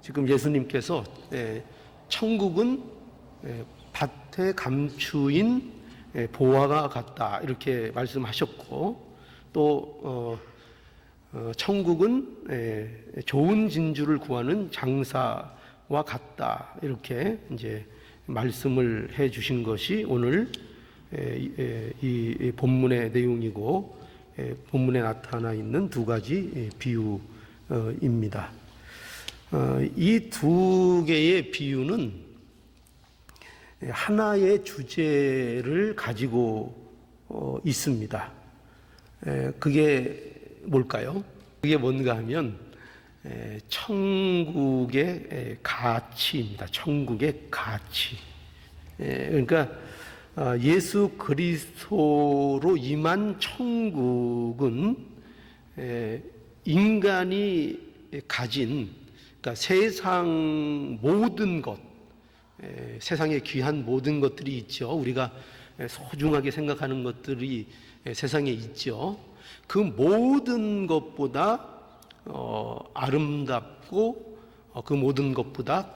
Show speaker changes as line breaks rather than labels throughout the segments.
지금 예수님께서 천국은 밭에 감추인 보화가 같다 이렇게 말씀하셨고, 또 천국은 좋은 진주를 구하는 장사와 같다 이렇게 이제 말씀을 해 주신 것이 오늘 이 본문의 내용이고, 본문에 나타나 있는 두 가지 비유입니다. 이 두 개의 비유는 하나의 주제를 가지고 있습니다. 그게 뭘까요? 그게 뭔가 하면 천국의 가치입니다. 천국의 가치. 그러니까 예수 그리스도로 임한 천국은 인간이 가진, 그러니까 세상 모든 것, 세상에 귀한 모든 것들이 있죠. 우리가 소중하게 생각하는 것들이 세상에 있죠. 그 모든 것보다 아름답고 그 모든 것보다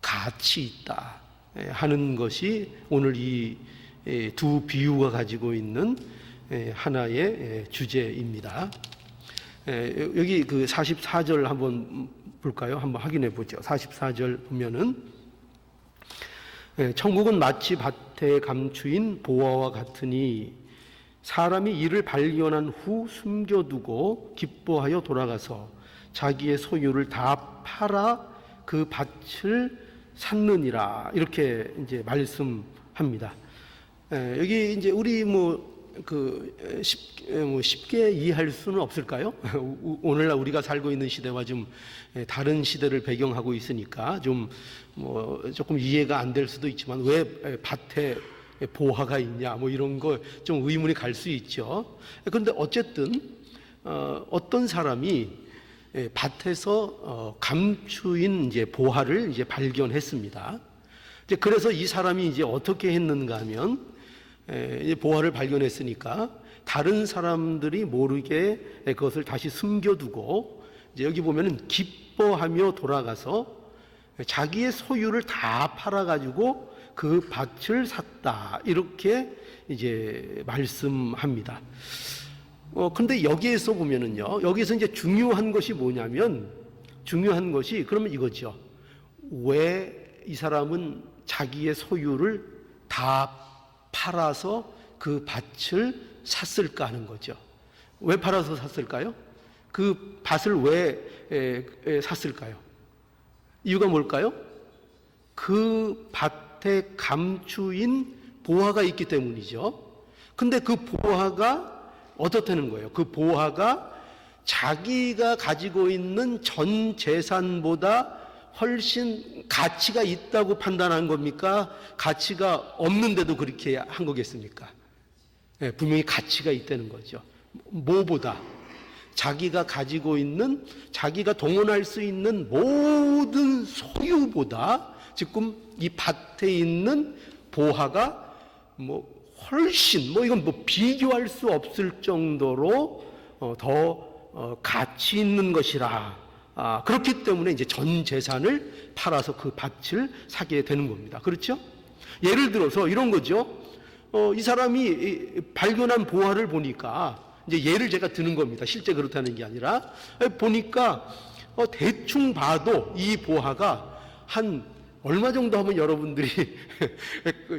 가치 있다 하는 것이 오늘 이 두 비유가 가지고 있는 하나의 주제입니다. 여기 그 44절 한번 볼까요? 한번 확인해 보죠. 44절 보면은 천국은 마치 밭에 감추인 보화와 같으니 사람이 이를 발견한 후 숨겨두고 기뻐하여 돌아가서 자기의 소유를 다 팔아 그 밭을 샀느니라 이렇게 이제 말씀합니다. 여기 이제 우리 쉽게 이해할 수는 없을까요? 오늘날 우리가 살고 있는 시대와 좀 다른 시대를 배경하고 있으니까 조금 이해가 안 될 수도 있지만, 왜 밭에 보화가 있냐 이런 거 좀 의문이 갈 수 있죠. 그런데 어쨌든 어떤 사람이 밭에서 감추인 이제 보화를 이제 발견했습니다. 그래서 이 사람이 이제 어떻게 했는가 하면, 이제 보화를 발견했으니까 다른 사람들이 모르게 그것을 다시 숨겨두고, 이제 여기 보면은 기뻐하며 돌아가서 자기의 소유를 다 팔아가지고 그 밭을 샀다 이렇게 이제 말씀합니다. 근데 여기에서 보면은요, 여기서 이제 중요한 것이 뭐냐면, 중요한 것이 그러면 이거죠. 왜 이 사람은 자기의 소유를 다 팔아서 그 밭을 샀을까 하는 거죠. 왜 팔아서 샀을까요? 그 밭을 왜 샀을까요? 이유가 뭘까요? 그 밭에 감추인 보화가 있기 때문이죠. 근데 그 보화가 어떻다는 거예요? 그 보화가 자기가 가지고 있는 전 재산보다 훨씬 가치가 있다고 판단한 겁니까? 가치가 없는데도 그렇게 한 거겠습니까? 분명히 가치가 있다는 거죠. 뭐보다? 자기가 가지고 있는, 자기가 동원할 수 있는 모든 소유보다 지금 이 밭에 있는 보화가 훨씬 이건 비교할 수 없을 정도로 더 가치 있는 것이라. 그렇기 때문에 이제 전 재산을 팔아서 그 밭을 사게 되는 겁니다. 그렇죠? 예를 들어서 이런 거죠. 이 사람이 발견한 보화를 보니까, 이제 예를 제가 드는 겁니다. 실제 그렇다는 게 아니라, 보니까 대충 봐도 이 보화가 한 얼마 정도 하면 여러분들이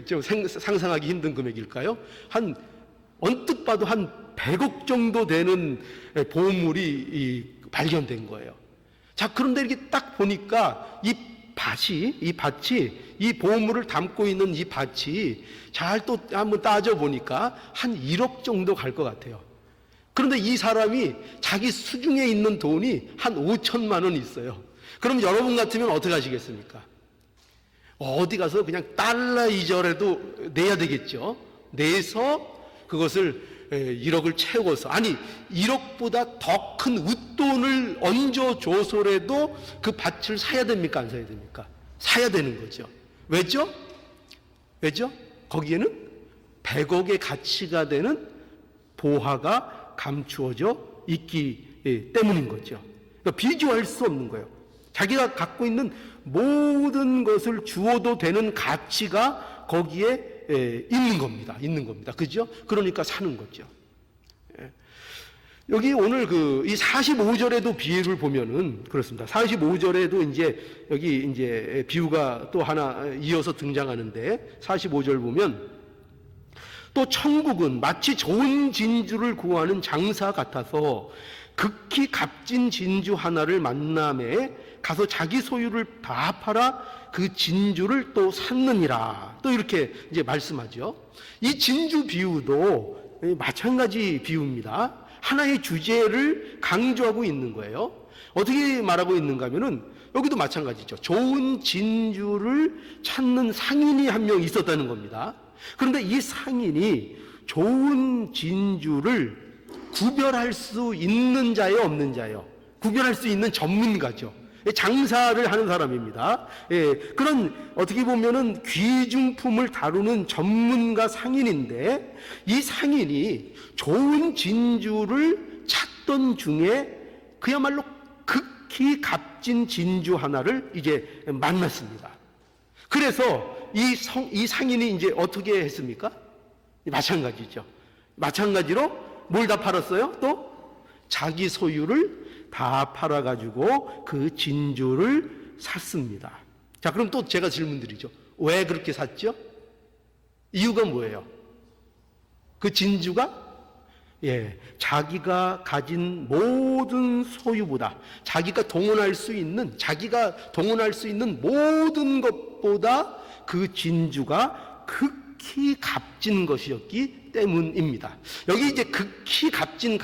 좀 상상하기 힘든 금액일까요? 한 언뜻 봐도 한 100억 정도 되는 보물이 발견된 거예요. 자, 그런데 이렇게 딱 보니까 이 보물을 담고 있는 이 밭이 잘 또 한번 따져 보니까 한 1억 정도 갈 것 같아요. 그런데 이 사람이 자기 수중에 있는 돈이 한 5천만 원 있어요. 그럼 여러분 같으면 어떻게 하시겠습니까? 어디 가서 그냥 달러 이자라도 내야 되겠죠. 내서 그것을 1억을 채워서, 아니 1억보다 더 큰 웃돈을 얹어줘서라도 그 밭을 사야 됩니까? 안 사야 됩니까? 사야 되는 거죠. 왜죠? 거기에는 100억의 가치가 되는 보화가 감추어져 있기 때문인 거죠. 그러니까 비교할 수 없는 거예요. 자기가 갖고 있는 모든 것을 주어도 되는 가치가 거기에 있는 겁니다. 그죠? 그러니까 사는 거죠. 여기 오늘 이 45절에도 비유를 보면은 그렇습니다. 45절에도 이제 여기 이제 비유가 또 하나 이어서 등장하는데 45절 보면 또 천국은 마치 좋은 진주를 구하는 장사 같아서 극히 값진 진주 하나를 만남에 가서 자기 소유를 다 팔아 그 진주를 또 샀느니라. 또 이렇게 이제 말씀하죠. 이 진주 비유도 마찬가지 비유입니다. 하나의 주제를 강조하고 있는 거예요. 어떻게 말하고 있는가 하면은 여기도 마찬가지죠. 좋은 진주를 찾는 상인이 한 명 있었다는 겁니다. 그런데 이 상인이 좋은 진주를 구별할 수 있는 자예요, 없는 자예요? 구별할 수 있는 전문가죠. 장사를 하는 사람입니다. 그런 어떻게 보면은 귀중품을 다루는 전문가 상인인데 이 상인이 좋은 진주를 찾던 중에 그야말로 극히 값진 진주 하나를 이제 만났습니다. 그래서 이 상인이 이제 어떻게 했습니까? 마찬가지죠. 마찬가지로 뭘 다 팔았어요? 또 자기 소유를 다 팔아가지고 그 진주를 샀습니다. 자, 그럼 또 제가 질문 드리죠. 왜 그렇게 샀죠? 이유가 뭐예요? 그 진주가 자기가 가진 모든 소유보다 자기가 동원할 수 있는 모든 것보다 그 진주가 극히 값진 것이었기 때문입니다. 여기 이제 극히 값진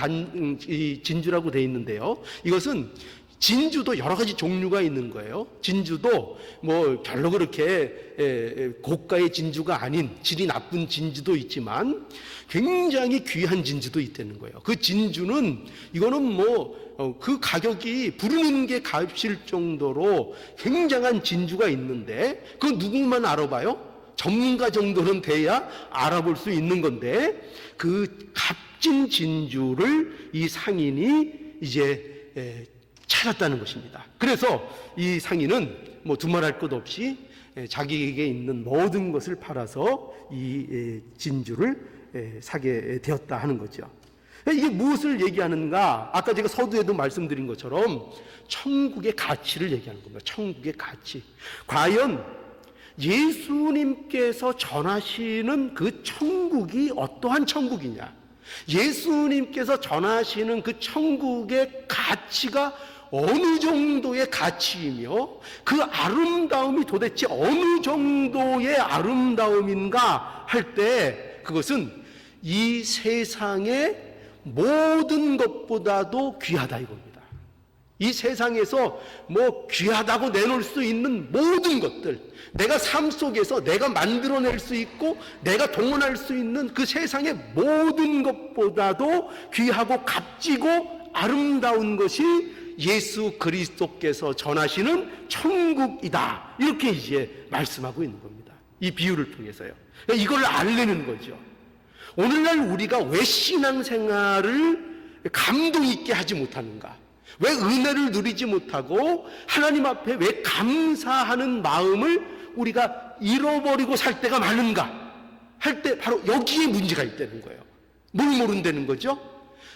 진주라고 되어 있는데요. 이것은 진주도 여러 가지 종류가 있는 거예요. 진주도 뭐 별로 그렇게 고가의 진주가 아닌 질이 나쁜 진주도 있지만 굉장히 귀한 진주도 있다는 거예요. 그 진주는 이거는 그 가격이 부르는 게 값일 정도로 굉장한 진주가 있는데 그 누구만 알아봐요? 전문가 정도는 돼야 알아볼 수 있는 건데 그 값진 진주를 이 상인이 이제 찾았다는 것입니다. 그래서 이 상인은 두말할 것 없이 자기에게 있는 모든 것을 팔아서 이 진주를 사게 되었다 하는 거죠. 이게 무엇을 얘기하는가? 아까 제가 서두에도 말씀드린 것처럼 천국의 가치를 얘기하는 겁니다. 천국의 가치. 과연 예수님께서 전하시는 그 천국이 어떠한 천국이냐? 예수님께서 전하시는 그 천국의 가치가 어느 정도의 가치이며 그 아름다움이 도대체 어느 정도의 아름다움인가 할 때 그것은 이 세상의 모든 것보다도 귀하다 이겁니다. 이 세상에서 귀하다고 내놓을 수 있는 모든 것들, 내가 삶 속에서 내가 만들어낼 수 있고 내가 동원할 수 있는 그 세상의 모든 것보다도 귀하고 값지고 아름다운 것이 예수 그리스도께서 전하시는 천국이다. 이렇게 이제 말씀하고 있는 겁니다. 이 비유를 통해서요. 이걸 알리는 거죠. 오늘날 우리가 왜 신앙생활을 감동 있게 하지 못하는가? 왜 은혜를 누리지 못하고 하나님 앞에 왜 감사하는 마음을 우리가 잃어버리고 살 때가 많은가 할 때 바로 여기에 문제가 있다는 거예요. 뭘 모른다는 거죠?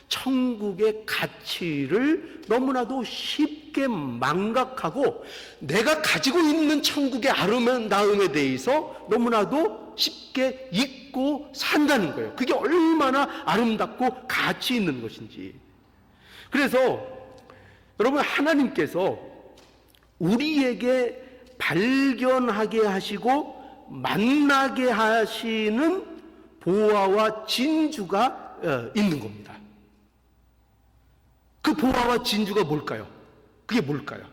천국의 가치를 너무나도 쉽게 망각하고 내가 가지고 있는 천국의 아름다움에 대해서 너무나도 쉽게 잊고 산다는 거예요. 그게 얼마나 아름답고 가치 있는 것인지. 그래서 여러분, 하나님께서 우리에게 발견하게 하시고 만나게 하시는 보화와 진주가 있는 겁니다. 그 보화와 진주가 뭘까요? 그게 뭘까요?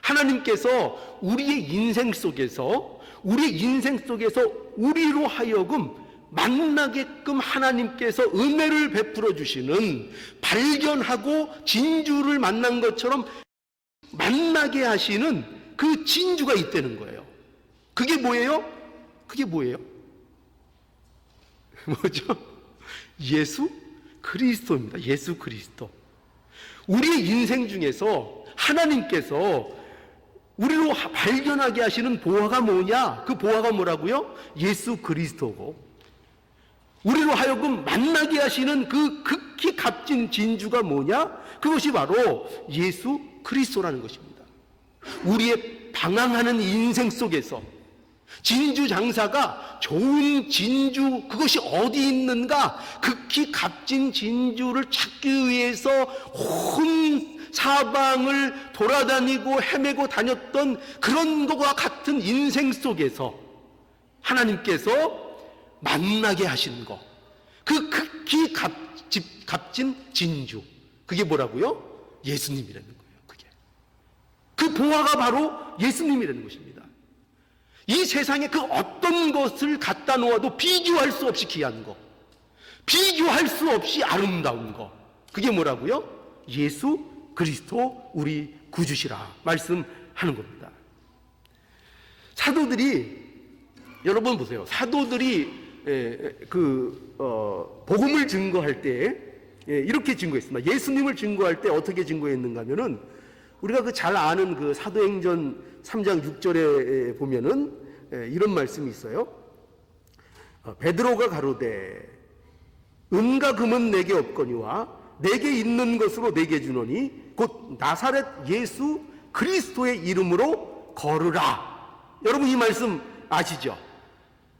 하나님께서 우리의 인생 속에서 우리로 하여금 만나게끔 하나님께서 은혜를 베풀어 주시는, 발견하고 진주를 만난 것처럼 만나게 하시는 그 진주가 있다는 거예요. 그게 뭐예요? 그게 뭐예요? 뭐죠? 예수 그리스도입니다. 예수 그리스도. 우리의 인생 중에서 하나님께서 우리로 발견하게 하시는 보화가 뭐냐? 그 보화가 뭐라고요? 예수 그리스도고, 우리로 하여금 만나게 하시는 그 극히 값진 진주가 뭐냐? 그것이 바로 예수 그리스도라는 것입니다. 우리의 방황하는 인생 속에서 진주 장사가 좋은 진주, 그것이 어디 있는가, 극히 값진 진주를 찾기 위해서 온 사방을 돌아다니고 헤매고 다녔던 그런 것과 같은 인생 속에서 하나님께서 만나게 하시는 것, 그 극히 값진 진주, 그게 뭐라고요? 예수님이라는 거예요. 그게 그 보화가 바로 예수님이라는 것입니다. 이 세상에 그 어떤 것을 갖다 놓아도 비교할 수 없이 귀한 것, 비교할 수 없이 아름다운 것, 그게 뭐라고요? 예수 그리스도 우리 구주시라 말씀하는 겁니다. 사도들이, 여러분 보세요. 사도들이 복음을 증거할 때 이렇게 증거했습니다. 예수님을 증거할 때 어떻게 증거했는가 하면은, 우리가 그 잘 아는 그 사도행전 3장 6절에 보면은 이런 말씀이 있어요. 베드로가 가로되 은과 금은 내게 없거니와 내게 있는 것으로 내게 주노니 곧 나사렛 예수 그리스도의 이름으로 걸으라. 여러분 이 말씀 아시죠?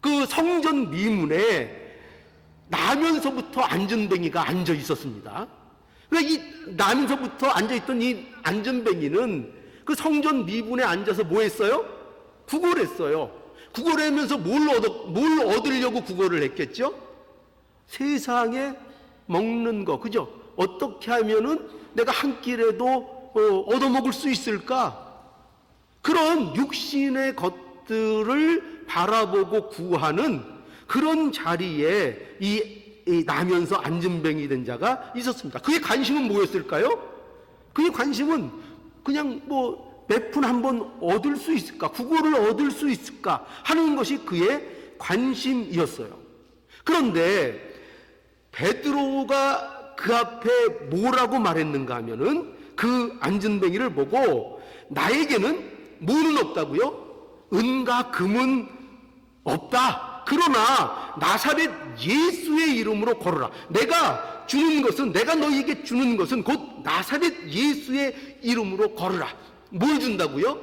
그 성전 미문에 나면서부터 안전뱅이가 앉아 있었습니다. 그러니까 이 나면서부터 앉아 있던 이 안전뱅이는 그 성전 미문에 앉아서 뭐 했어요? 구걸했어요. 구걸하면서 뭘 얻으려고 구걸을 했겠죠? 세상에 먹는 거, 그죠? 어떻게 하면은 내가 한 끼라도 얻어먹을 수 있을까? 그런 육신의 것들을 바라보고 구하는 그런 자리에 이 나면서 안전뱅이 된 자가 있었습니다. 그의 관심은 뭐였을까요? 그의 관심은 그냥 몇 푼 한번 얻을 수 있을까, 구걸을 얻을 수 있을까 하는 것이 그의 관심이었어요. 그런데 베드로가 그 앞에 뭐라고 말했는가 하면은, 그 안전뱅이를 보고 나에게는 뭐는 없다고요? 은과 금은 없다. 그러나 나사렛 예수의 이름으로 걸어라. 내가 너희에게 주는 것은 곧 나사렛 예수의 이름으로 걸어라. 뭘 준다고요?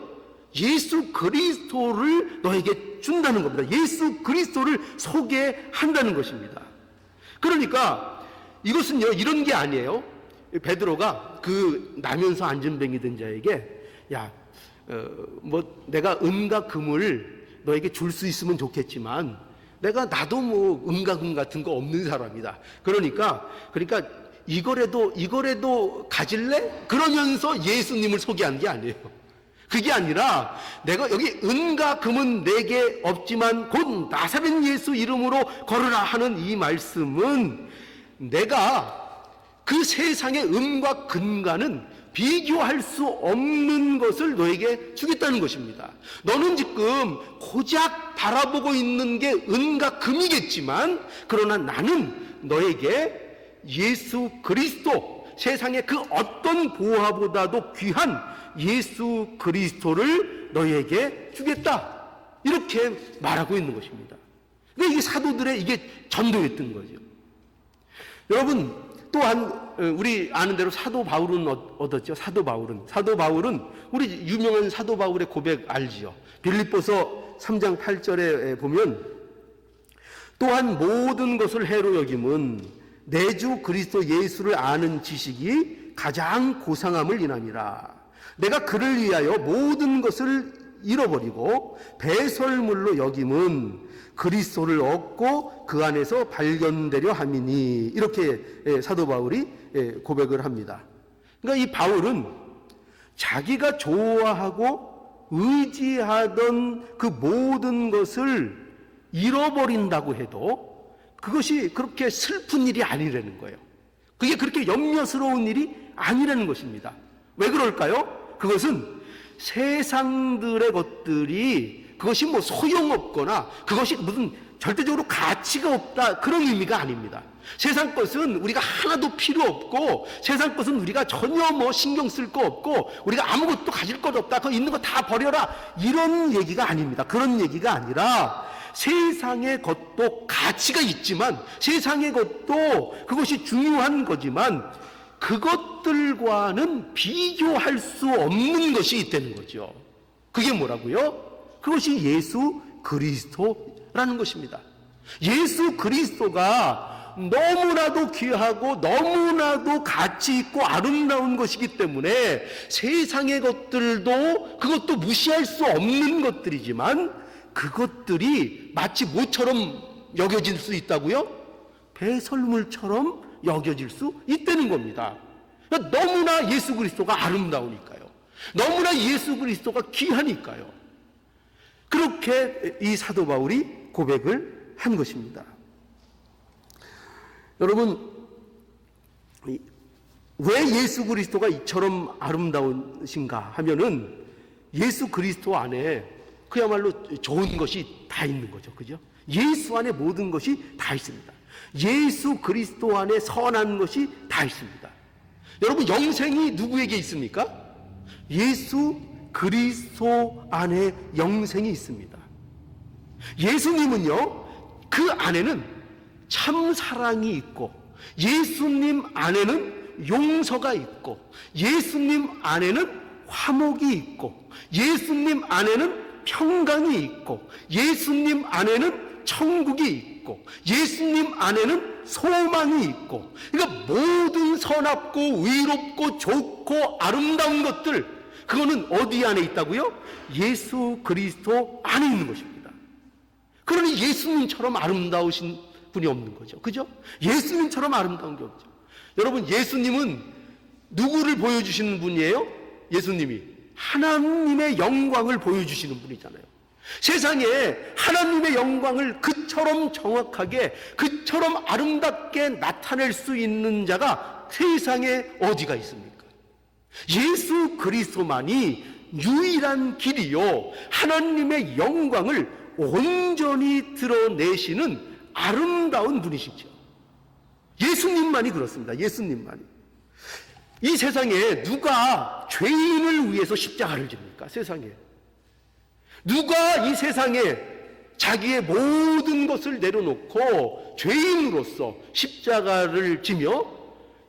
예수 그리스도를 너에게 준다는 겁니다. 예수 그리스도를 소개한다는 것입니다. 그러니까 이것은요, 이런 게 아니에요. 베드로가 그 나면서 안전뱅이 된 자에게 내가 은과 금을 너에게 줄 수 있으면 좋겠지만 나도 은과 금 같은 거 없는 사람이다. 그러니까 이거라도 가질래? 그러면서 예수님을 소개한 게 아니에요. 그게 아니라 내가 여기 은과 금은 내게 없지만 곧 나사렛 예수 이름으로 걸으라 하는 이 말씀은, 내가 그 세상의 은과 금과는 비교할 수 없는 것을 너에게 주겠다는 것입니다. 너는 지금 고작 바라보고 있는 게 은과 금이겠지만, 그러나 나는 너에게 예수 그리스도, 세상의 그 어떤 보화보다도 귀한 예수 그리스도를 너에게 주겠다, 이렇게 말하고 있는 것입니다. 그러니까 이게 사도들의 이게 전도였던 거죠. 여러분, 또한 우리 아는 대로 사도 바울은 얻었죠. 사도 바울은 우리 유명한 사도 바울의 고백 알지요. 빌립보서 3장 8절에 보면, 또한 모든 것을 해로 여김은 내 주 그리스도 예수를 아는 지식이 가장 고상함을 인함이라. 내가 그를 위하여 모든 것을 잃어버리고 배설물로 여김은 그리스도를 얻고 그 안에서 발견되려 함이니. 이렇게 사도 바울이 고백을 합니다. 그러니까 이 바울은 자기가 좋아하고 의지하던 그 모든 것을 잃어버린다고 해도 그것이 그렇게 슬픈 일이 아니라는 거예요. 그게 그렇게 염려스러운 일이 아니라는 것입니다. 왜 그럴까요? 그것은 세상들의 것들이 그것이 소용없거나 그것이 무슨 절대적으로 가치가 없다, 그런 의미가 아닙니다. 세상 것은 우리가 하나도 필요 없고, 세상 것은 우리가 전혀 뭐 신경 쓸 거 없고, 우리가 아무것도 가질 것 없다, 그 있는 거 다 버려라, 이런 얘기가 아닙니다. 그런 얘기가 아니라 세상의 것도 가치가 있지만, 세상의 것도 그것이 중요한 거지만, 그것들과는 비교할 수 없는 것이 있다는 거죠. 그게 뭐라고요? 그것이 예수 그리스도라는 것입니다. 예수 그리스도가 너무나도 귀하고 너무나도 가치 있고 아름다운 것이기 때문에 세상의 것들도 그것도 무시할 수 없는 것들이지만, 그것들이 마치 뭐처럼 여겨질 수 있다고요? 배설물처럼 여겨질 수 있다는 겁니다. 그러니까 너무나 예수 그리스도가 아름다우니까요. 너무나 예수 그리스도가 귀하니까요. 그렇게 이 사도 바울이 고백을 한 것입니다. 여러분, 왜 예수 그리스도가 이처럼 아름다우신가 하면은, 예수 그리스도 안에 그야말로 좋은 것이 다 있는 거죠. 그죠? 예수 안에 모든 것이 다 있습니다. 예수 그리스도 안에 선한 것이 다 있습니다. 여러분, 영생이 누구에게 있습니까? 예수 그리스도 안에 영생이 있습니다. 예수님은요, 그 안에는 참 사랑이 있고, 예수님 안에는 용서가 있고, 예수님 안에는 화목이 있고, 예수님 안에는 평강이 있고, 예수님 안에는 천국이 있고, 예수님 안에는 소망이 있고, 그러니까 모든 선합고 의롭고 좋고 아름다운 것들, 그거는 어디 안에 있다고요? 예수 그리스도 안에 있는 것입니다. 그러니 예수님처럼 아름다우신 분이 없는 거죠. 그죠? 예수님처럼 아름다운 게 없죠. 여러분, 예수님은 누구를 보여주시는 분이에요? 예수님이 하나님의 영광을 보여주시는 분이잖아요. 세상에 하나님의 영광을 그처럼 정확하게, 그처럼 아름답게 나타낼 수 있는 자가 세상에 어디가 있습니까? 예수 그리스도만이 유일한 길이요, 하나님의 영광을 온전히 드러내시는 아름다운 분이시죠. 예수님만이 그렇습니다. 예수님만이. 이 세상에 누가 죄인을 위해서 십자가를 집니까? 세상에 누가 이 세상에 자기의 모든 것을 내려놓고 죄인으로서 십자가를 지며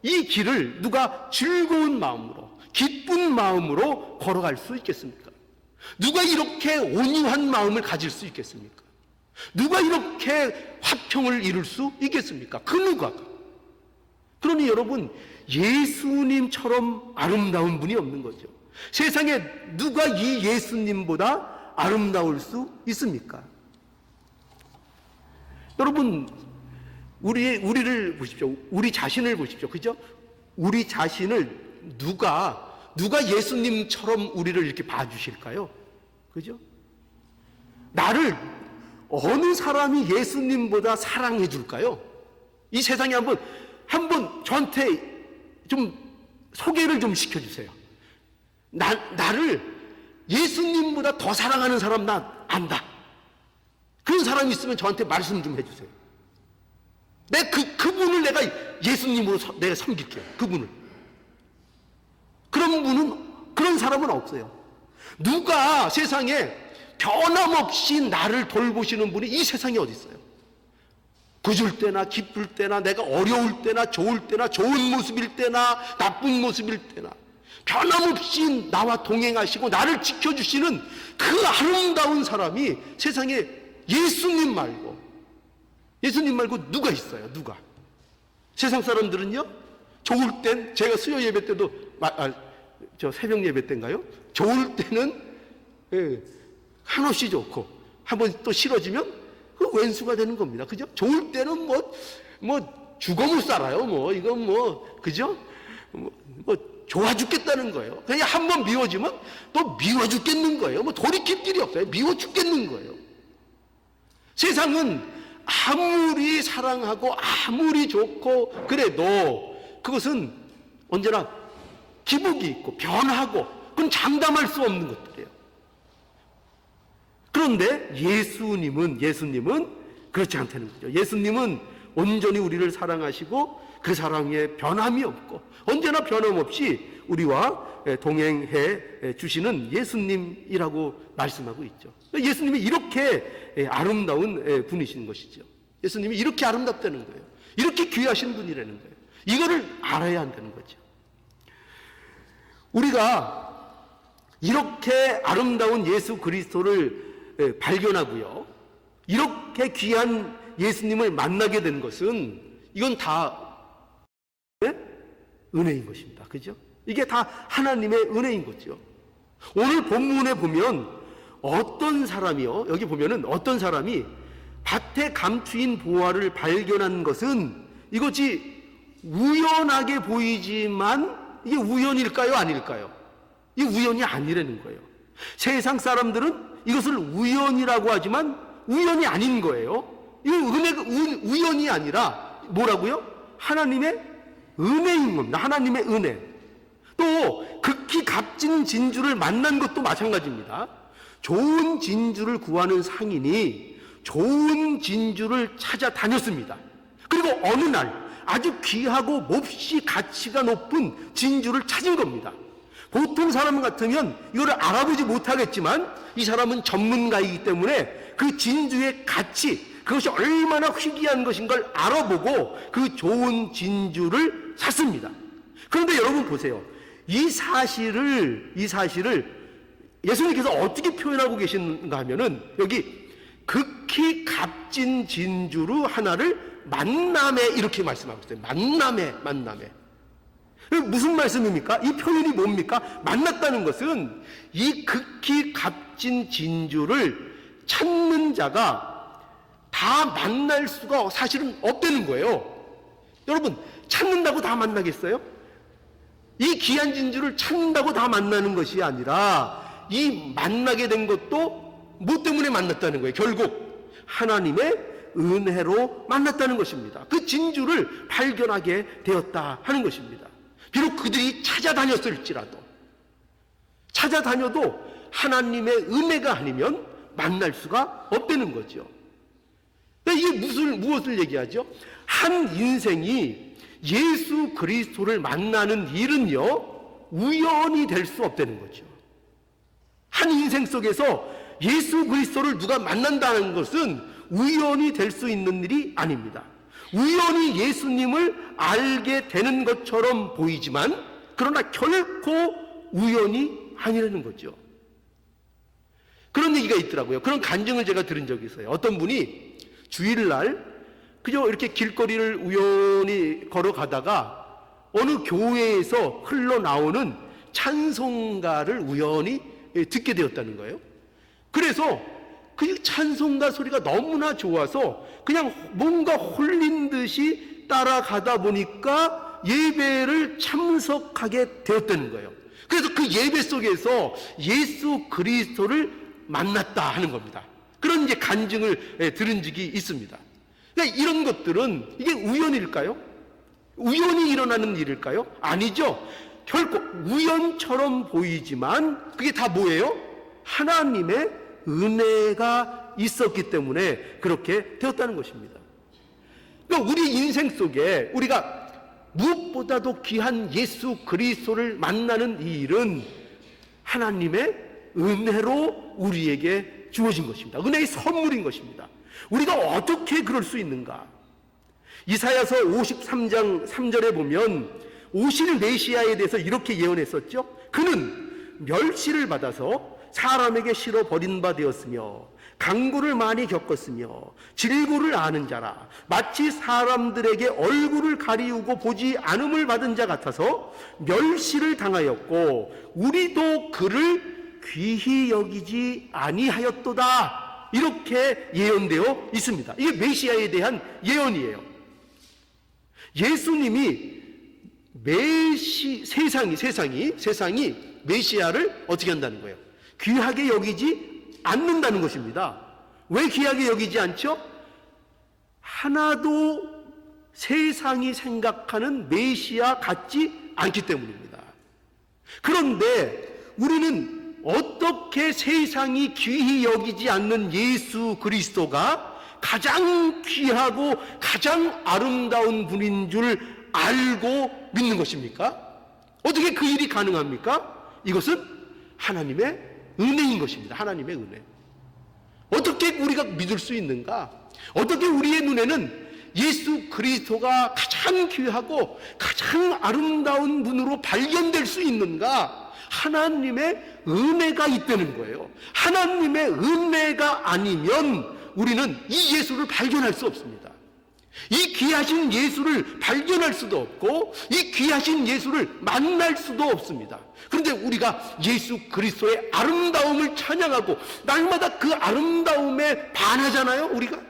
이 길을 누가 즐거운 마음으로, 기쁜 마음으로 걸어갈 수 있겠습니까? 누가 이렇게 온유한 마음을 가질 수 있겠습니까? 누가 이렇게 화평을 이룰 수 있겠습니까? 그 누가가. 그러니 여러분, 예수님처럼 아름다운 분이 없는 거죠. 세상에 누가 이 예수님보다 아름다울 수 있습니까? 여러분, 우리를 보십시오. 우리 자신을 보십시오. 그죠? 우리 자신을 누가 예수님처럼 우리를 이렇게 봐주실까요? 그죠? 나를 어느 사람이 예수님보다 사랑해 줄까요? 이 세상에 한번 저한테 좀 소개를 좀 시켜주세요. 나를 예수님보다 더 사랑하는 사람 나 안다. 그런 사람이 있으면 저한테 말씀 좀 해주세요. 그분을 내가 예수님으로 내가 섬길게요. 그분을. 그런 사람은 없어요. 누가 세상에 변함없이 나를 돌보시는 분이 이 세상에 어디 있어요? 구줄 때나 기쁠 때나, 내가 어려울 때나 좋을 때나, 좋은 모습일 때나 나쁜 모습일 때나 변함없이 나와 동행하시고 나를 지켜주시는 그 아름다운 사람이 세상에 예수님 말고 누가 있어요? 누가? 세상 사람들은요, 좋을 땐, 제가 수요 예배 때도 저 새벽 예배 때인가요? 좋을 때는 한없이 좋고 한번 또 싫어지면 그 왼수가 되는 겁니다. 그죠? 좋을 때는 뭐 죽어 못 살아요. 그죠? 좋아 죽겠다는 거예요. 그냥 한번 미워지면 또 미워 죽겠는 거예요. 돌이킬 길이 없어요. 미워 죽겠는 거예요. 세상은 아무리 사랑하고 아무리 좋고 그래도 그것은 언제나 기복이 있고 변하고, 그건 장담할 수 없는 것들이에요. 그런데 예수님은 그렇지 않다는 거죠. 예수님은 온전히 우리를 사랑하시고 그 사랑에 변함이 없고 언제나 변함없이 우리와 동행해 주시는 예수님이라고 말씀하고 있죠. 예수님이 이렇게 아름다운 분이신 것이죠. 예수님이 이렇게 아름답다는 거예요. 이렇게 귀하신 분이라는 거예요. 이거를 알아야 한다는 거죠. 우리가 이렇게 아름다운 예수 그리스도를 발견하고요, 이렇게 귀한 예수님을 만나게 된 것은 이건 다 은혜인 것입니다. 그죠? 이게 다 하나님의 은혜인 거죠. 오늘 본문에 보면 어떤 사람이요, 여기 보면은 어떤 사람이 밭에 감추인 보화를 발견한 것은 이것이 우연하게 보이지만 이게 우연일까요? 아닐까요? 이게 우연이 아니라는 거예요. 세상 사람들은 이것을 우연이라고 하지만 우연이 아닌 거예요. 이건 은혜가 우연이 아니라 뭐라고요? 하나님의 은혜인 겁니다. 하나님의 은혜. 또 극히 값진 진주를 만난 것도 마찬가지입니다. 좋은 진주를 구하는 상인이 좋은 진주를 찾아다녔습니다. 그리고 어느 날 아주 귀하고 몹시 가치가 높은 진주를 찾은 겁니다. 보통 사람 같으면 이거를 알아보지 못하겠지만 이 사람은 전문가이기 때문에 그 진주의 가치, 그것이 얼마나 희귀한 것인 걸 알아보고 그 좋은 진주를 샀습니다. 그런데 여러분 보세요. 이 사실을 예수님께서 어떻게 표현하고 계신가 하면은 여기 극히 값진 진주로 하나를 만남에 이렇게 말씀하고 있어요. 만남에. 무슨 말씀입니까? 이 표현이 뭡니까? 만났다는 것은 이 극히 값진 진주를 찾는 자가 다 만날 수가 사실은 없다는 거예요. 여러분, 찾는다고 다 만나겠어요? 이 귀한 진주를 찾는다고 다 만나는 것이 아니라 이 만나게 된 것도 뭐 때문에 만났다는 거예요? 결국 하나님의 은혜로 만났다는 것입니다. 그 진주를 발견하게 되었다 하는 것입니다. 비록 그들이 찾아다녀도 하나님의 은혜가 아니면 만날 수가 없다는 거죠. 이게 무엇을 얘기하죠? 한 인생이 예수 그리스도를 만나는 일은요, 우연이 될 수 없다는 거죠. 한 인생 속에서 예수 그리스도를 누가 만난다는 것은 우연이 될 수 있는 일이 아닙니다. 우연히 예수님을 알게 되는 것처럼 보이지만 그러나 결코 우연이 아니라는 거죠. 그런 얘기가 있더라고요. 그런 간증을 제가 들은 적이 있어요. 어떤 분이 주일날 그저 이렇게 길거리를 우연히 걸어가다가 어느 교회에서 흘러나오는 찬송가를 우연히 듣게 되었다는 거예요. 그래서 그 찬송가 소리가 너무나 좋아서 그냥 뭔가 홀린 듯이 따라가다 보니까 예배를 참석하게 되었다는 거예요. 그래서 그 예배 속에서 예수 그리스도를 만났다 하는 겁니다. 그런 이제 간증을 들은 적이 있습니다. 그러니까 이런 것들은 이게 우연일까요? 우연히 일어나는 일일까요? 아니죠. 결코 우연처럼 보이지만 그게 다 뭐예요? 하나님의 은혜가 있었기 때문에 그렇게 되었다는 것입니다. 그러니까 우리 인생 속에 우리가 무엇보다도 귀한 예수 그리스도를 만나는 이 일은 하나님의 은혜로 우리에게 주어진 것입니다. 은혜의 선물인 것입니다. 우리가 어떻게 그럴 수 있는가? 이사야서 53장 3절에 보면 오실 메시아에 대해서 이렇게 예언했었죠. 그는 멸시를 받아서 사람에게 실어 버린 바 되었으며 강구를 많이 겪었으며 질고를 아는 자라 마치 사람들에게 얼굴을 가리우고 보지 않음을 받은 자 같아서 멸시를 당하였고 우리도 그를 귀히 여기지 아니하였도다. 이렇게 예언되어 있습니다. 이게 메시아에 대한 예언이에요. 예수님이 세상이 메시아를 어떻게 한다는 거예요? 귀하게 여기지 않는다는 것입니다. 왜 귀하게 여기지 않죠? 하나도 세상이 생각하는 메시아 같지 않기 때문입니다. 그런데 우리는 어떻게 세상이 귀히 여기지 않는 예수 그리스도가 가장 귀하고 가장 아름다운 분인 줄 알고 믿는 것입니까? 어떻게 그 일이 가능합니까? 이것은 하나님의 은혜인 것입니다. 하나님의 은혜. 어떻게 우리가 믿을 수 있는가? 어떻게 우리의 눈에는 예수 그리스도가 가장 귀하고 가장 아름다운 분으로 발견될 수 있는가? 하나님의 은혜가 있다는 거예요. 하나님의 은혜가 아니면 우리는 이 예수를 발견할 수 없습니다. 이 귀하신 예수를 발견할 수도 없고 이 귀하신 예수를 만날 수도 없습니다. 그런데 우리가 예수 그리스도의 아름다움을 찬양하고 날마다 그 아름다움에 반하잖아요. 우리가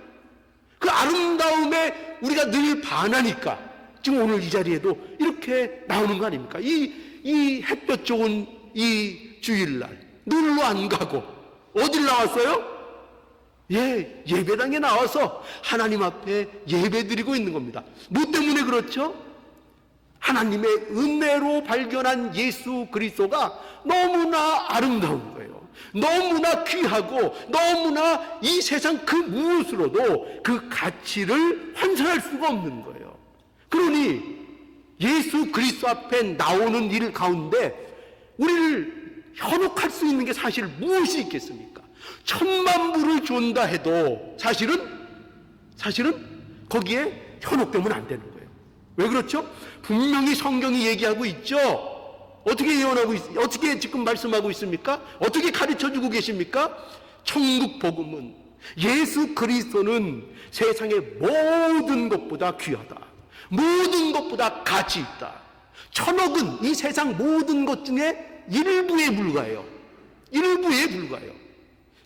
그 아름다움에 우리가 늘 반하니까 지금 오늘 이 자리에도 이렇게 나오는 거 아닙니까? 이 햇볕 좋은 이 주일날 놀러 안 가고 어딜 나왔어요? 예배당에 나와서 하나님 앞에 예배드리고 있는 겁니다. 뭐 때문에 그렇죠? 하나님의 은혜로 발견한 예수 그리스도가 너무나 아름다운 거예요. 너무나 귀하고 너무나 이 세상 그 무엇으로도 그 가치를 환산할 수가 없는 거예요. 그러니 예수 그리스도 앞에 나오는 일 가운데 우리를 현혹할 수 있는 게 사실 무엇이 있겠습니까? 1000만 불을 준다 해도 사실은 거기에 현혹되면 안 되는 거예요. 왜 그렇죠? 분명히 성경이 얘기하고 있죠. 어떻게 예언하고 어떻게 지금 말씀하고 있습니까? 어떻게 가르쳐주고 계십니까? 천국 복음은 예수 그리스도는 세상의 모든 것보다 귀하다. 모든 것보다 가치 있다. 1000억은 이 세상 모든 것 중에 일부에 불과해요. 일부에 불과해요.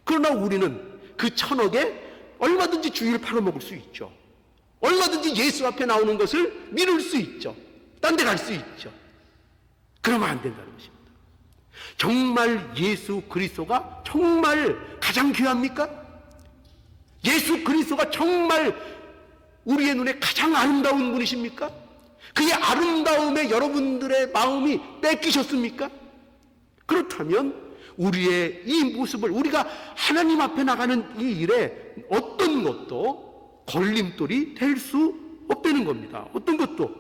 그러나 우리는 그 1000억에 얼마든지 주의를 팔아먹을 수 있죠. 얼마든지 예수 앞에 나오는 것을 미룰 수 있죠. 딴 데 갈 수 있죠. 그러면 안 된다는 것입니다. 정말 예수 그리스도가 정말 가장 귀합니까? 예수 그리스도가 정말 우리의 눈에 가장 아름다운 분이십니까? 그의 아름다움에 여러분들의 마음이 뺏기셨습니까? 그렇다면 우리의 이 모습을 우리가 하나님 앞에 나가는 이 일에 어떤 것도 걸림돌이 될 수 없다는 겁니다. 어떤 것도.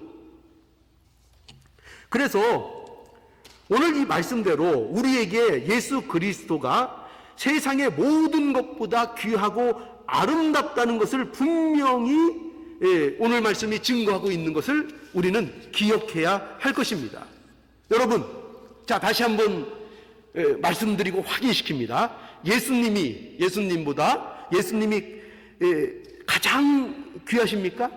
그래서 오늘 이 말씀대로 우리에게 예수 그리스도가 세상의 모든 것보다 귀하고 아름답다는 것을 분명히 오늘 말씀이 증거하고 있는 것을 우리는 기억해야 할 것입니다. 여러분, 자 다시 한번 말씀드리고 확인시킵니다. 예수님보다 예수님이 가장 귀하십니까?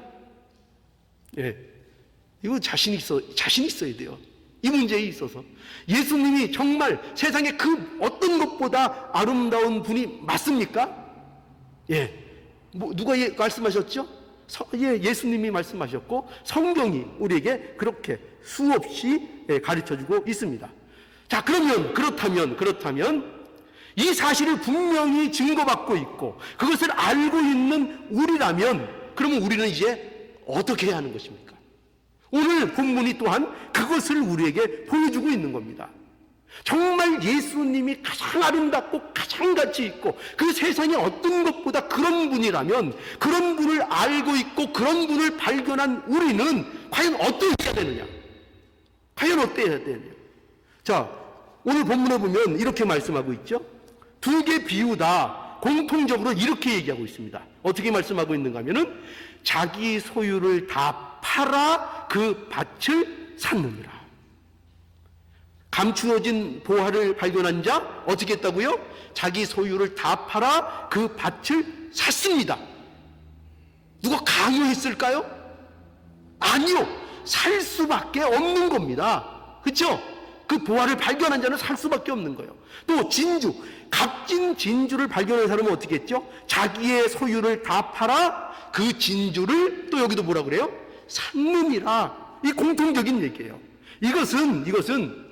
이거 자신 있어야 돼요. 이 문제에 있어서 예수님이 정말 세상에 그 어떤 것보다 아름다운 분이 맞습니까? 누가 말씀하셨죠? 예수님이 말씀하셨고 성경이 우리에게 그렇게 수없이 가르쳐주고 있습니다. 자, 그렇다면 이 사실을 분명히 증거받고 있고 그것을 알고 있는 우리라면 그러면 우리는 이제 어떻게 해야 하는 것입니까? 오늘 본문이 또한 그것을 우리에게 보여주고 있는 겁니다. 정말 예수님이 가장 아름답고 가장 가치 있고 그 세상에 어떤 것보다 그런 분이라면 그런 분을 알고 있고 그런 분을 발견한 우리는 과연 어떠해야 되느냐? 과연 어떠해야 되느냐? 자, 오늘 본문에 보면 이렇게 말씀하고 있죠. 두 개 비유 다 공통적으로 이렇게 얘기하고 있습니다. 어떻게 말씀하고 있는가 하면은 자기 소유를 다 팔아 그 밭을 샀느니라. 감추어진 보화를 발견한 자 어떻게 했다고요? 자기 소유를 다 팔아 그 밭을 샀습니다. 누가 강요했을까요? 아니요. 살 수밖에 없는 겁니다. 그렇죠? 그 보화를 발견한 자는 살 수밖에 없는 거예요. 또 진주, 값진 진주를 발견한 사람은 어떻게 했죠? 자기의 소유를 다 팔아 그 진주를 또 여기도 뭐라 그래요? 샀느니라. 이 공통적인 얘기예요. 이것은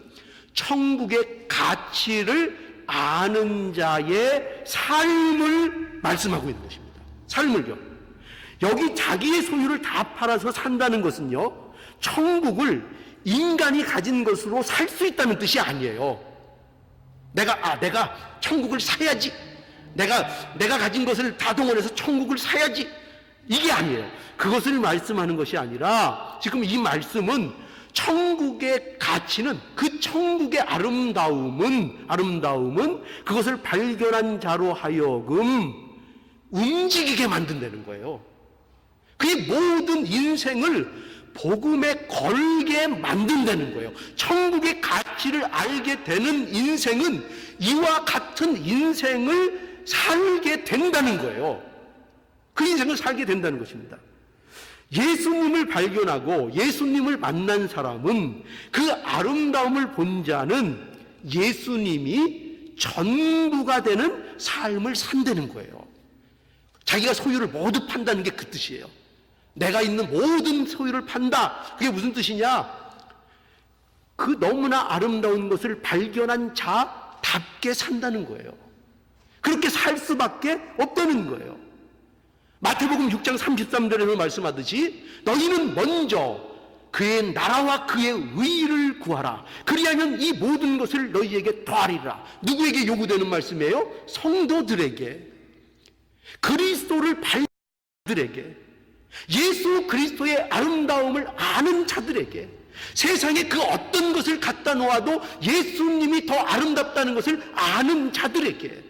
천국의 가치를 아는 자의 삶을 말씀하고 있는 것입니다. 삶을요. 여기 자기의 소유를 다 팔아서 산다는 것은요, 천국을 인간이 가진 것으로 살 수 있다는 뜻이 아니에요. 내가 천국을 사야지. 내가 가진 것을 다 동원해서 천국을 사야지. 이게 아니에요. 그것을 말씀하는 것이 아니라 지금 이 말씀은 천국의 가치는, 그 천국의 아름다움은 그것을 발견한 자로 하여금 움직이게 만든다는 거예요. 그게 모든 인생을 복음에 걸게 만든다는 거예요. 천국의 가치를 알게 되는 인생은 이와 같은 인생을 살게 된다는 거예요. 그 인생을 살게 된다는 것입니다. 예수님을 발견하고 예수님을 만난 사람은, 그 아름다움을 본 자는 예수님이 전부가 되는 삶을 산다는 거예요. 자기가 소유를 모두 판다는 게 그 뜻이에요. 내가 있는 모든 소유를 판다. 그게 무슨 뜻이냐? 그 너무나 아름다운 것을 발견한 자답게 산다는 거예요. 그렇게 살 수밖에 없다는 거예요. 마태복음 6장 33절에서 말씀하듯이 너희는 먼저 그의 나라와 그의 의를 구하라. 그리하면 이 모든 것을 너희에게 더하리라. 누구에게 요구되는 말씀이에요? 성도들에게, 그리스도를 발견한 자들에게, 예수 그리스도의 아름다움을 아는 자들에게, 세상에 그 어떤 것을 갖다 놓아도 예수님이 더 아름답다는 것을 아는 자들에게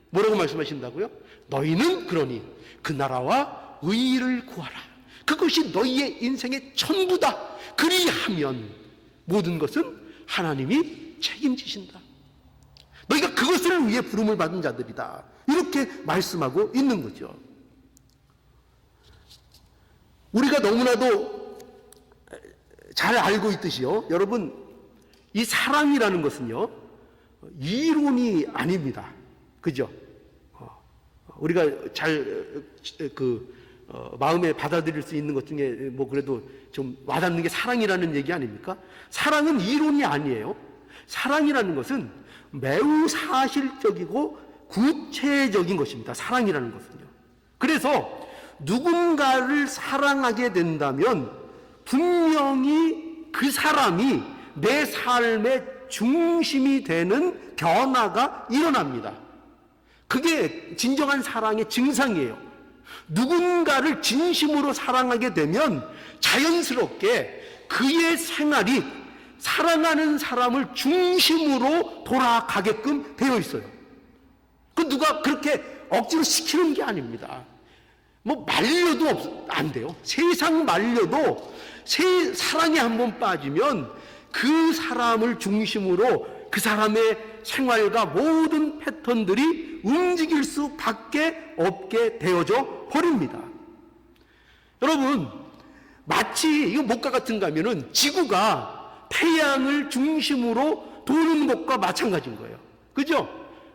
뭐라고 말씀하신다고요? 너희는 그러니 그 나라와 의를 구하라. 그것이 너희의 인생의 전부다. 그리하면 모든 것은 하나님이 책임지신다. 너희가 그것을 위해 부름을 받은 자들이다. 이렇게 말씀하고 있는 거죠. 우리가 너무나도 잘 알고 있듯이요, 여러분, 이 사랑이라는 것은요 이론이 아닙니다. 그죠? 우리가 잘 마음에 받아들일 수 있는 것 중에 뭐 그래도 좀 와닿는 게 사랑이라는 얘기 아닙니까? 사랑은 이론이 아니에요. 사랑이라는 것은 매우 사실적이고 구체적인 것입니다. 사랑이라는 것은요. 그래서 누군가를 사랑하게 된다면 분명히 그 사람이 내 삶의 중심이 되는 변화가 일어납니다. 그게 진정한 사랑의 증상이에요. 누군가를 진심으로 사랑하게 되면 자연스럽게 그의 생활이 사랑하는 사람을 중심으로 돌아가게끔 되어 있어요. 그 누가 그렇게 억지로 시키는 게 아닙니다. 뭐 말려도 안 돼요. 세상 말려도 사랑에 한번 빠지면 그 사람을 중심으로 그 사람의 생활과 모든 패턴들이 움직일 수밖에 없게 되어져 버립니다. 여러분, 마치 이거 목과 같은 가면은 지구가 태양을 중심으로 도는 것과 마찬가지인 거예요. 그죠?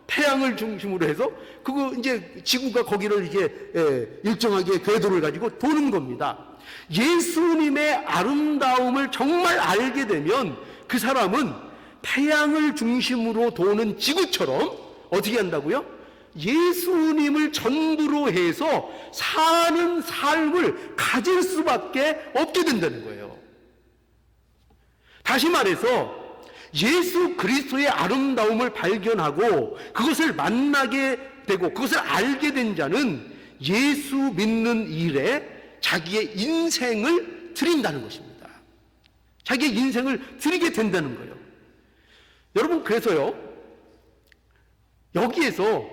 태양을 중심으로 해서 그거 이제 지구가 거기를 이렇게 일정하게 궤도를 가지고 도는 겁니다. 예수님의 아름다움을 정말 알게 되면 그 사람은 태양을 중심으로 도는 지구처럼 어떻게 한다고요? 예수님을 전부로 해서 사는 삶을 가질 수밖에 없게 된다는 거예요. 다시 말해서 예수 그리스도의 아름다움을 발견하고 그것을 만나게 되고 그것을 알게 된 자는 예수 믿는 일에 자기의 인생을 드린다는 것입니다. 자기의 인생을 드리게 된다는 거예요. 여러분, 그래서요, 여기에서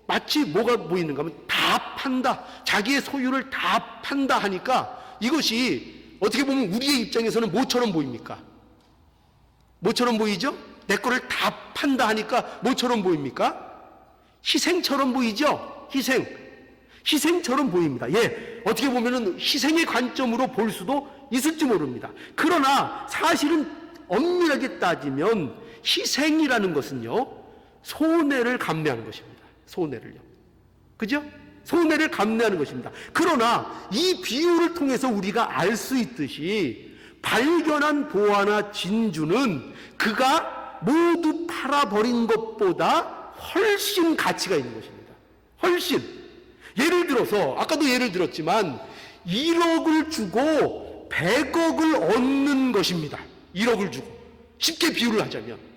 마치 뭐가 보이는가 하면 다 판다, 자기의 소유를 다 판다 하니까 이것이 어떻게 보면 우리의 입장에서는 뭐처럼 보입니까? 뭐처럼 보이죠? 내 거를 다 판다 하니까 뭐처럼 보입니까? 희생처럼 보이죠? 희생처럼 보입니다. 예, 어떻게 보면은 희생의 관점으로 볼 수도 있을지 모릅니다. 그러나 사실은 엄밀하게 따지면 희생이라는 것은요, 손해를 감내하는 것입니다. 손해를요. 그죠? 손해를 감내하는 것입니다. 그러나 이 비유를 통해서 우리가 알 수 있듯이 발견한 보화나 진주는 그가 모두 팔아버린 것보다 훨씬 가치가 있는 것입니다. 훨씬. 예를 들어서 아까도 예를 들었지만 1억을 주고 100억을 얻는 것입니다. 1억을 주고. 쉽게 비유를 하자면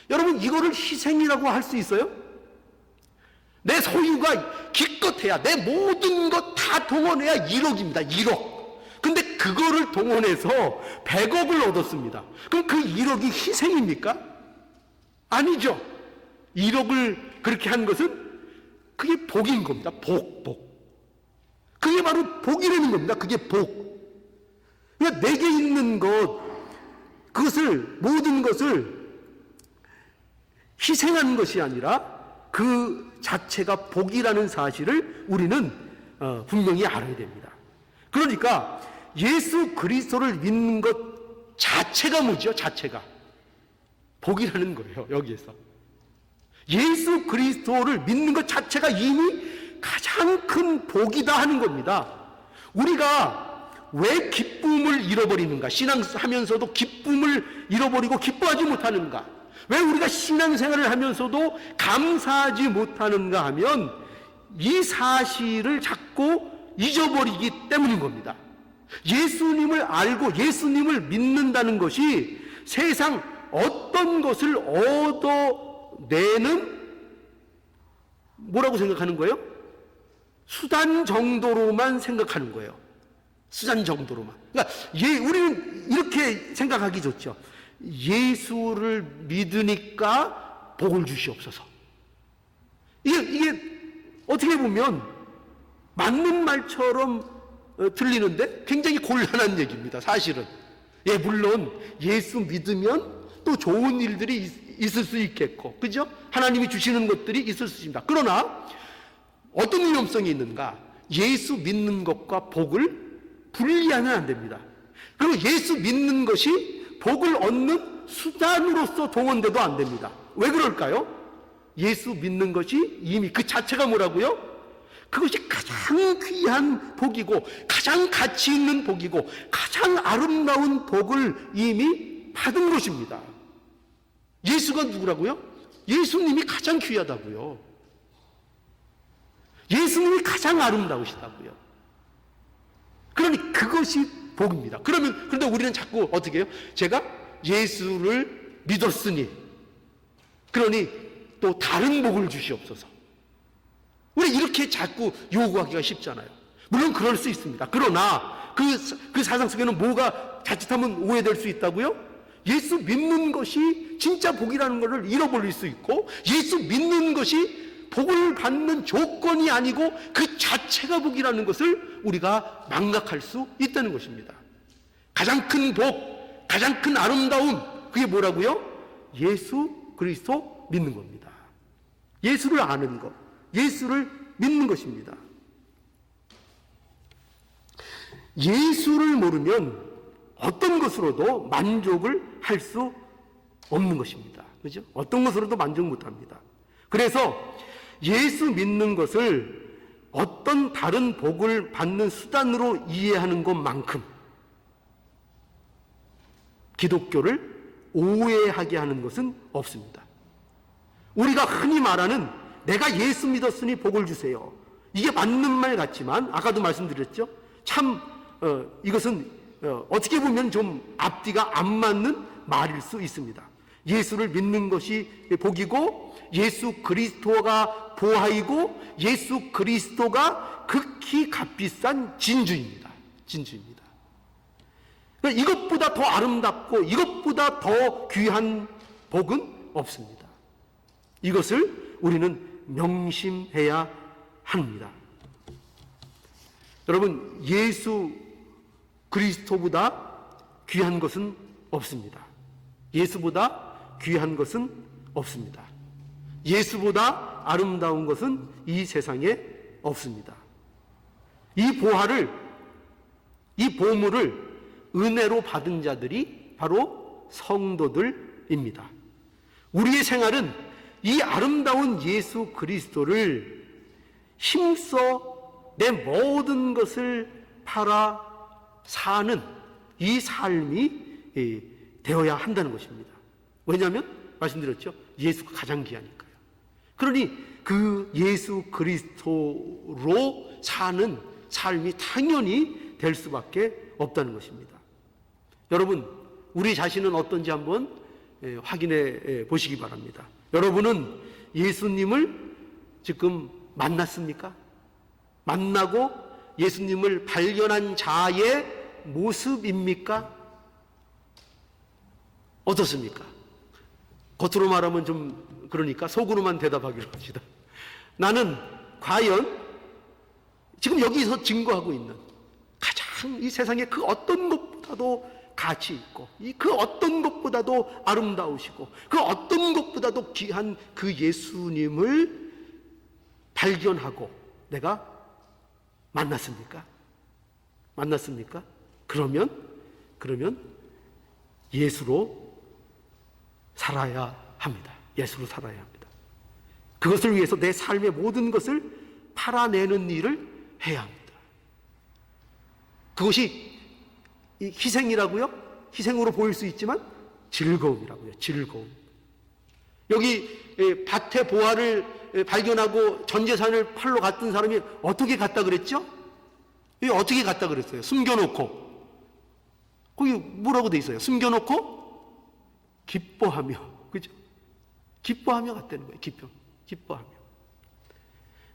여러분, 이거를 희생이라고 할 수 있어요? 내 소유가 기껏해야 내 모든 것 다 동원해야 1억입니다. 1억. 근데 그거를 동원해서 100억을 얻었습니다. 그럼 그 1억이 희생입니까? 아니죠. 1억을 그렇게 한 것은 그게 복인 겁니다. 복. 그게 바로 복이라는 겁니다. 그게 복. 그러니까 내게 있는 것, 그것을, 모든 것을 희생한 것이 아니라 그 자체가 복이라는 사실을 우리는 분명히 알아야 됩니다. 그러니까 예수 그리스도를 믿는 것 자체가 뭐죠? 자체가 복이라는 거예요. 여기에서 예수 그리스도를 믿는 것 자체가 이미 가장 큰 복이다 하는 겁니다. 우리가 왜 기쁨을 잃어버리는가? 신앙하면서도 기쁨을 잃어버리고 기뻐하지 못하는가? 왜 우리가 신앙생활을 하면서도 감사하지 못하는가 하면 이 사실을 자꾸 잊어버리기 때문인 겁니다. 예수님을 알고 예수님을 믿는다는 것이 세상 어떤 것을 얻어내는 뭐라고 생각하는 거예요? 수단 정도로만 생각하는 거예요. 수단 정도로만. 그러니까 우리는 이렇게 생각하기 좋죠. 예수를 믿으니까 복을 주시옵소서. 이게 어떻게 보면 맞는 말처럼 들리는데 굉장히 곤란한 얘기입니다. 사실은. 물론 예수 믿으면 또 좋은 일들이 있을 수 있겠고, 그죠? 하나님이 주시는 것들이 있을 수 있습니다. 그러나 어떤 위험성이 있는가? 예수 믿는 것과 복을 분리하면 안 됩니다. 그리고 예수 믿는 것이 복을 얻는 수단으로서 동원돼도 안 됩니다. 왜 그럴까요? 예수 믿는 것이 이미 그 자체가 뭐라고요? 그것이 가장 귀한 복이고 가장 가치 있는 복이고 가장 아름다운 복을 이미 받은 것입니다. 예수가 누구라고요? 예수님이 가장 귀하다고요. 예수님이 가장 아름다우시다고요. 그러니 그것이 복입니다. 그런데 우리는 자꾸 어떻게 해요? 제가 예수를 믿었으니 그러니 또 다른 복을 주시옵소서. 우리 이렇게 자꾸 요구하기가 쉽잖아요. 물론 그럴 수 있습니다. 그러나 그 사상 속에는 뭐가 자칫하면 오해될 수 있다고요? 예수 믿는 것이 진짜 복이라는 것을 잃어버릴 수 있고 예수 믿는 것이 복을 받는 조건이 아니고 그 자체가 복이라는 것을 우리가 망각할 수 있다는 것입니다. 가장 큰 복, 가장 큰 아름다움, 그게 뭐라고요? 예수 그리스도 믿는 겁니다. 예수를 아는 것, 예수를 믿는 것입니다. 예수를 모르면 어떤 것으로도 만족을 할 수 없는 것입니다. 그죠? 어떤 것으로도 만족 못 합니다. 그래서 예수 믿는 것을 어떤 다른 복을 받는 수단으로 이해하는 것만큼 기독교를 오해하게 하는 것은 없습니다. 우리가 흔히 말하는 내가 예수 믿었으니 복을 주세요. 이게 맞는 말 같지만 아까도 말씀드렸죠. 참 이것은 어떻게 보면 좀 앞뒤가 안 맞는 말일 수 있습니다. 예수를 믿는 것이 복이고 예수 그리스도가 보화이고 예수 그리스도가 극히 값비싼 진주입니다. 진주입니다. 그러니까 이것보다 더 아름답고 이것보다 더 귀한 복은 없습니다. 이것을 우리는 명심해야 합니다. 여러분, 예수 그리스도보다 귀한 것은 없습니다. 예수보다 귀한 것은 없습니다. 예수보다 아름다운 것은 이 세상에 없습니다. 이 보화를, 이 보물을 은혜로 받은 자들이 바로 성도들입니다. 우리의 생활은 이 아름다운 예수 그리스도를 힘써 내 모든 것을 팔아 사는 이 삶이 되어야 한다는 것입니다. 왜냐하면 말씀드렸죠. 예수가 가장 귀하니까요. 그러니 그 예수 그리스도로 사는 삶이 당연히 될 수밖에 없다는 것입니다. 여러분, 우리 자신은 어떤지 한번 확인해 보시기 바랍니다. 여러분은 예수님을 지금 만났습니까? 만나고 예수님을 발견한 자의 모습입니까? 어떻습니까? 겉으로 말하면 좀 그러니까 속으로만 대답하기로 합시다. 나는 과연 지금 여기서 증거하고 있는 가장 이 세상에 그 어떤 것보다도 가치 있고 그 어떤 것보다도 아름다우시고 그 어떤 것보다도 귀한 그 예수님을 발견하고 내가 만났습니까? 만났습니까? 그러면 예수로 살아야 합니다. 예수로 살아야 합니다. 그것을 위해서 내 삶의 모든 것을 팔아내는 일을 해야 합니다. 그것이 희생이라고요? 희생으로 보일 수 있지만 즐거움이라고요. 즐거움. 여기 밭의 보화를 발견하고 전 재산을 팔러 갔던 사람이 어떻게 갔다 그랬죠? 어떻게 갔다 그랬어요? 숨겨놓고. 거기 뭐라고 돼 있어요? 숨겨놓고 기뻐하며. 그죠? 기뻐하며 갔다는 거예요. 기뻐하며.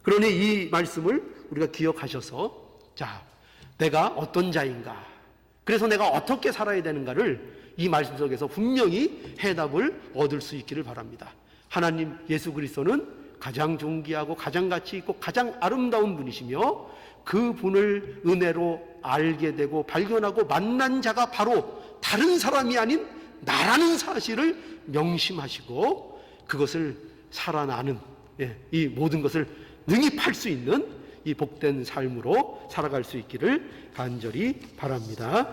그러니 이 말씀을 우리가 기억하셔서 자, 내가 어떤 자인가, 그래서 내가 어떻게 살아야 되는가를 이 말씀 속에서 분명히 해답을 얻을 수 있기를 바랍니다. 하나님 예수 그리스도는 가장 존귀하고 가장 가치 있고 가장 아름다운 분이시며 그 분을 은혜로 알게 되고 발견하고 만난 자가 바로 다른 사람이 아닌 나라는 사실을 명심하시고 그것을 살아나는 이 모든 것을 능입할 수 있는 이 복된 삶으로 살아갈 수 있기를 간절히 바랍니다.